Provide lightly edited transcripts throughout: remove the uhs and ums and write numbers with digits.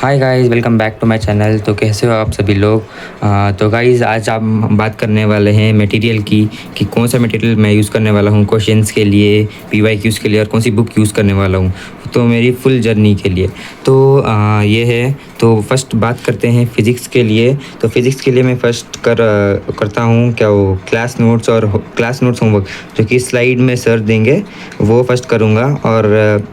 Hi guys, welcome back to my channel. तो कैसे हो आप सभी लोग। तो गाइस आज हम बात करने वाले हैं मटेरियल की कि कौन सा मटेरियल मैं यूज़ करने वाला हूँ क्वेश्चंस के लिए, पीवाईक्यूज़ के लिए, और कौन सी बुक यूज़ करने वाला हूँ तो मेरी फुल जर्नी के लिए। तो ये है। तो फर्स्ट बात करते हैं फ़िज़िक्स के लिए। तो फ़िज़िक्स के लिए मैं फ़र्स्ट करता हूँ क्या वो क्लास नोट्स और क्लास नोट्स होमवर्क जो कि स्लाइड में सर देंगे वो फ़र्स्ट करूँगा, और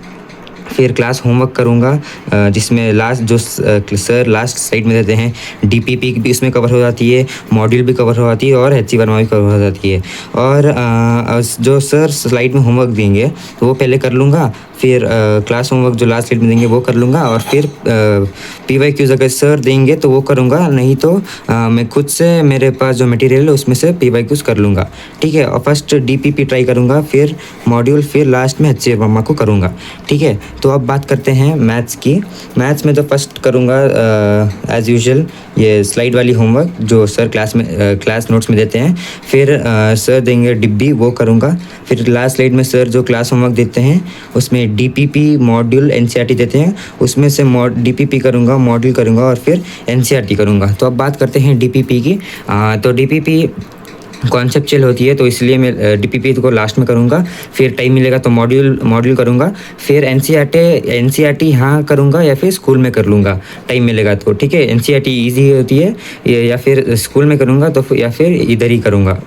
फिर क्लास होमवर्क करूँगा जिसमें लास्ट जो सर लास्ट साइड में देते हैं डीपीपी भी इसमें कवर हो जाती है, मॉड्यूल भी कवर हो जाती है और एचसी वर्मा भी कवर हो जाती है। और जो सर स्लाइड में होमवर्क देंगे तो वो पहले कर लूँगा, फिर क्लास होमवर्क जो लास्ट साइड में देंगे वो कर लूँगा, और फिर पीवाईक्यूज़ अगर सर देंगे तो वो करूँगा, नहीं तो मैं खुद से मेरे पास जो मटेरियल है उसमें से पीवाईक्यूज़ कर लूँगा। ठीक है। और फर्स्ट डीपीपी ट्राई करूँगा, फिर मॉड्यूल, फिर लास्ट में एचसी वर्मा को करूँगा। ठीक है। तो अब बात करते हैं मैथ्स की। मैथ्स में तो फर्स्ट करूँगा एज़ यूजुअल ये स्लाइड वाली होमवर्क जो सर क्लास नोट्स में देते हैं, फिर सर देंगे डिब्बी वो करूँगा, फिर लास्ट स्लाइड में सर जो क्लास होमवर्क देते हैं उसमें डीपीपी मॉड्यूल एनसीईआरटी देते हैं उसमें से डीपीपी करूँगा, मॉड्यूल करूँगा और फिर एनसीईआरटी करूँगा। तो अब बात करते हैं डीपीपी की। तो डीपीपी कॉन्सेप्चुअल होती है तो इसलिए मैं डीपीपी को लास्ट में करूँगा, फिर टाइम मिलेगा तो मॉड्यूल करूँगा, फिर एनसीईआरटी हाँ करूँगा या फिर स्कूल में कर लूँगा टाइम मिलेगा तो। ठीक है। एनसीईआरटी ईजी होती है, या फिर स्कूल में करूँगा तो या फिर इधर ही करूँगा।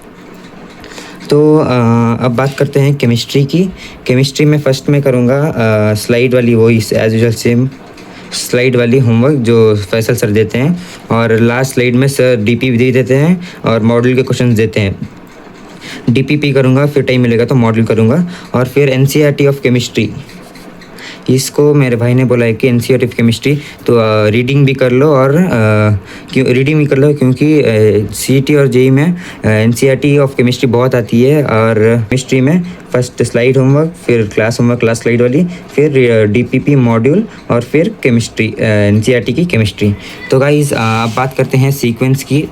तो अब बात करते हैं केमिस्ट्री की। केमिस्ट्री में फ़र्स्ट में करूँगा स्लाइड वाली वही एज यूजुअल सेम स्लाइड वाली होमवर्क जो फैसल सर देते हैं, और लास्ट स्लाइड में सर डीपीपी दे देते हैं और मॉडल के क्वेश्चंस देते हैं। डीपीपी करूँगा, फिर टाइम मिलेगा तो मॉडल करूँगा, और फिर एनसीईआरटी ऑफ केमिस्ट्री। इसको मेरे भाई ने बोला है कि एनसीईआरटी ऑफ केमिस्ट्री तो रीडिंग भी कर लो, और रीडिंग भी कर लो क्योंकि सीईटी और जेईई में एनसीईआरटी ऑफ केमिस्ट्री बहुत आती है। और केमिस्ट्री में फर्स्ट स्लाइड होमवर्क, फिर क्लास होमवर्क क्लास स्लाइड वाली, फिर डीपीपी मॉड्यूल, और फिर केमिस्ट्री एनसीईआरटी की केमिस्ट्री। तो गाइस अब बात करते हैं सीक्वेंस की।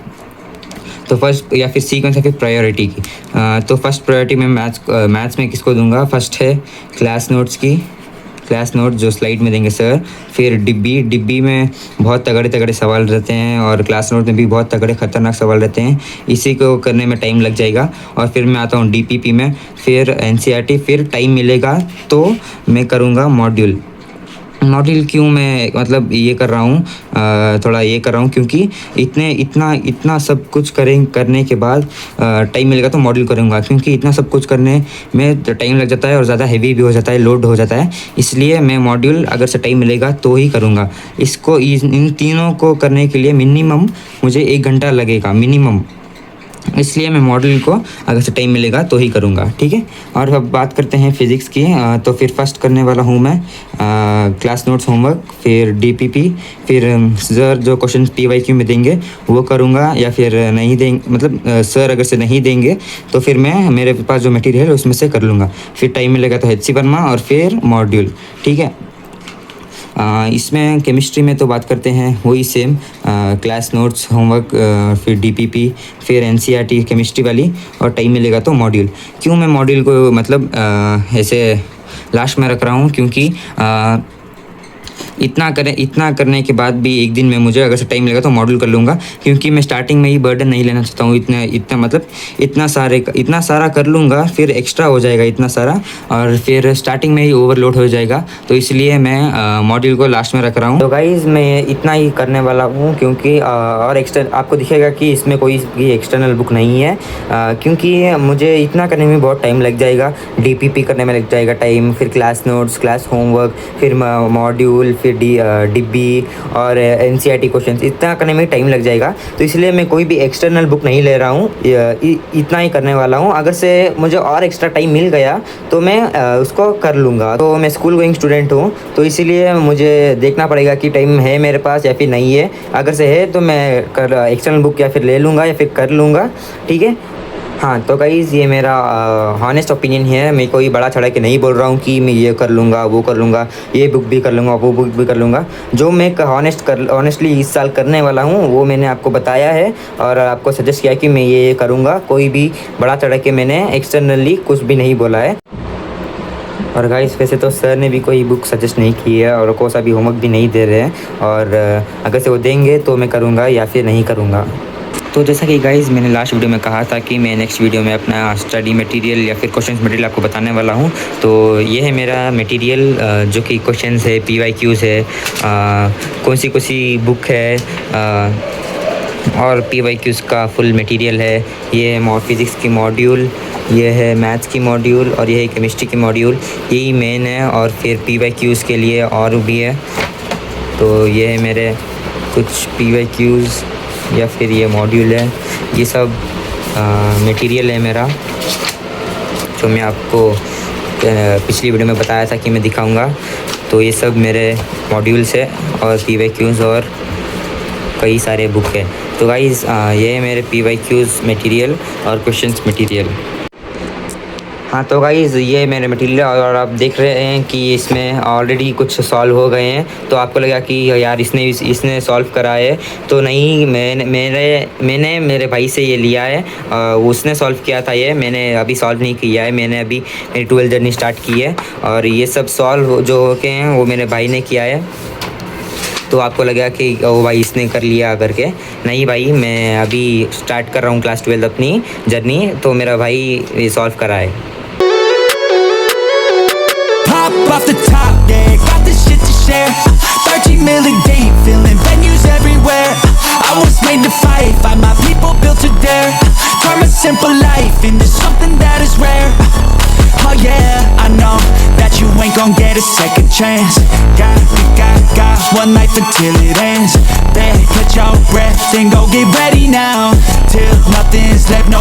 तो फर्स्ट या फिर सीक्वेंस या फिर प्रायोरिटी की। तो फर्स्ट प्रायोरिटी में मैथ्स में किसको दूंगा, फर्स्ट है क्लास नोट्स की, क्लास नोट जो स्लाइड में देंगे सर, फिर डिब्बी में बहुत तगड़े सवाल रहते हैं, और क्लास नोट में भी बहुत तगड़े खतरनाक सवाल रहते हैं, इसी को करने में टाइम लग जाएगा। और फिर मैं आता हूँ डीपीपी में, फिर एनसीईआरटी, फिर टाइम मिलेगा तो मैं करूँगा मॉड्यूल। क्यों मैं मतलब ये कर रहा हूँ, थोड़ा ये कर रहा हूँ क्योंकि इतना सब कुछ करने के बाद टाइम मिलेगा तो मॉड्यूल करूँगा, क्योंकि इतना सब कुछ करने में टाइम लग जाता है और ज़्यादा हैवी भी हो जाता है, लोड हो जाता है, इसलिए मैं मॉड्यूल अगर से टाइम मिलेगा तो ही करूँगा। इसको इन तीनों को करने के लिए मिनिमम मुझे 1 घंटा लगेगा मिनिमम, इसलिए मैं मॉडल को अगर से टाइम मिलेगा तो ही करूँगा। ठीक है। और अब बात करते हैं फ़िज़िक्स की। तो फिर फर्स्ट करने वाला हूँ मैं क्लास नोट्स होमवर्क, फिर डीपीपी, फिर सर जो क्वेश्चन पीवाईक्यू में देंगे वो करूँगा, या फिर नहीं देंगे मतलब सर अगर से नहीं देंगे तो फिर मैं मेरे पास जो मटेरियल है उसमें से कर लूँगा, फिर टाइम मिलेगा तो एचसी वर्मा और फिर मॉड्यूल। ठीक है। इसमें केमिस्ट्री में तो बात करते हैं वही सेम क्लास नोट्स होमवर्क, फिर डीपीपी, फिर एनसीईआरटी केमिस्ट्री वाली, और टाइम मिलेगा तो मॉड्यूल। क्यों मैं मॉड्यूल को मतलब ऐसे लास्ट में रख रहा हूँ, क्योंकि इतना करने के बाद भी एक दिन में मुझे अगर से टाइम मिलेगा तो मॉड्यूल कर लूँगा, क्योंकि मैं स्टार्टिंग में ही बर्डन नहीं लेना चाहता हूँ। इतना सारा कर लूँगा, फिर एक्स्ट्रा हो जाएगा इतना सारा, और फिर स्टार्टिंग में ही ओवरलोड हो जाएगा, तो इसलिए मैं मॉड्यूल को लास्ट में रख रहा हूँ। तो गाइज़ मैं इतना ही करने वाला हूँ, क्योंकि और आपको दिखेगा कि इसमें कोई भी एक्सटर्नल बुक नहीं है, क्योंकि मुझे इतना करने में बहुत टाइम लग जाएगा। डीपीपी करने में लग जाएगा टाइम, फिर क्लास नोट्स, क्लास होमवर्क, फिर मॉड्यूल, फिर डिब्बी और एनसीईआरटी क्वेश्चंस, इतना करने में टाइम लग जाएगा, तो इसलिए मैं कोई भी एक्सटर्नल बुक नहीं ले रहा हूँ, इतना ही करने वाला हूँ। अगर से मुझे और एक्स्ट्रा टाइम मिल गया तो मैं उसको कर लूँगा। तो मैं स्कूल गोइंग स्टूडेंट हूँ, तो इसीलिए मुझे देखना पड़ेगा कि टाइम है मेरे पास या फिर नहीं है। अगर से है तो मैं एक्सटर्नल बुक या फिर ले लूँगा या फिर कर लूँगा। ठीक है। हाँ, तो गाइज़ ये मेरा हॉनेस्ट ओपिनियन है, मैं कोई बड़ा चढ़ा के नहीं बोल रहा हूँ कि मैं ये कर लूँगा, वो कर लूँगा, ये बुक भी कर लूँगा, वो बुक भी कर लूँगा। जो मैं ऑनेस्टली इस साल करने वाला हूँ वो मैंने आपको बताया है, और आपको सजेस्ट किया कि मैं ये करूँगा। कोई भी बड़ा चढ़ा के मैंने एक्सटर्नली कुछ भी नहीं बोला है। और गाइस वैसे तो सर ने भी कोई बुक सजेस्ट नहीं की है और कोई सा भी होमवर्क भी नहीं दे रहे हैं, और अगर से वो देंगे तो मैं करूँगा या फिर नहीं करूँगा। तो जैसा कि गाइस मैंने लास्ट वीडियो में कहा था कि मैं नेक्स्ट वीडियो में अपना स्टडी मटेरियल या फिर क्वेश्चंस मटेरियल आपको बताने वाला हूँ। तो ये है मेरा मटेरियल, जो कि क्वेश्चंस है, PYQs है, कौन सी बुक है, और PYQs का फुल मटेरियल है। ये है फिज़िक्स की मॉड्यूल, ये है मैथ्स की मॉड्यूल, और ये है केमिस्ट्री की मॉड्यूल। यही मेन है, और फिर PYQs के लिए और भी है। तो ये है मेरे कुछ PYQs या फिर ये मॉड्यूल है। ये सब मटेरियल है मेरा, जो मैं आपको पिछली वीडियो में बताया था कि मैं दिखाऊंगा। तो ये सब मेरे मॉड्यूल्स है और PYQs और कई सारे बुक है। तो गाइज़ ये है मेरे PYQs मटेरियल और क्वेश्चंस मटेरियल। हाँ तो गाइज़ ये मेरे मटेरियल, और आप देख रहे हैं कि इसमें ऑलरेडी कुछ सॉल्व हो गए हैं। तो आपको लगा कि यार इसने सॉल्व करा है, तो नहीं, मैंने मेरे भाई से ये लिया है। उसने सॉल्व किया था, ये मैंने अभी सॉल्व नहीं किया है। मैंने अभी मेरी 12th जर्नी स्टार्ट की है, और ये सब सॉल्व जो होके हैं वो मेरे भाई ने किया है। तो आपको लगा कि ओ भाई इसने कर लिया करके, नहीं भाई, मैं अभी स्टार्ट कर रहा हूँ क्लास 12 अपनी जर्नी, तो मेरा भाई ये सॉल्व करा है। Pop off the top, yeah, got this shit to share. 13 million deep, filling venues everywhere. I was made to fight, fight my people built to dare. Turn my simple life into something that is rare. Oh yeah, I know that you ain't gon' get a second chance. Got one life until it ends. Then catch your breath and go get ready now, till nothing's left. No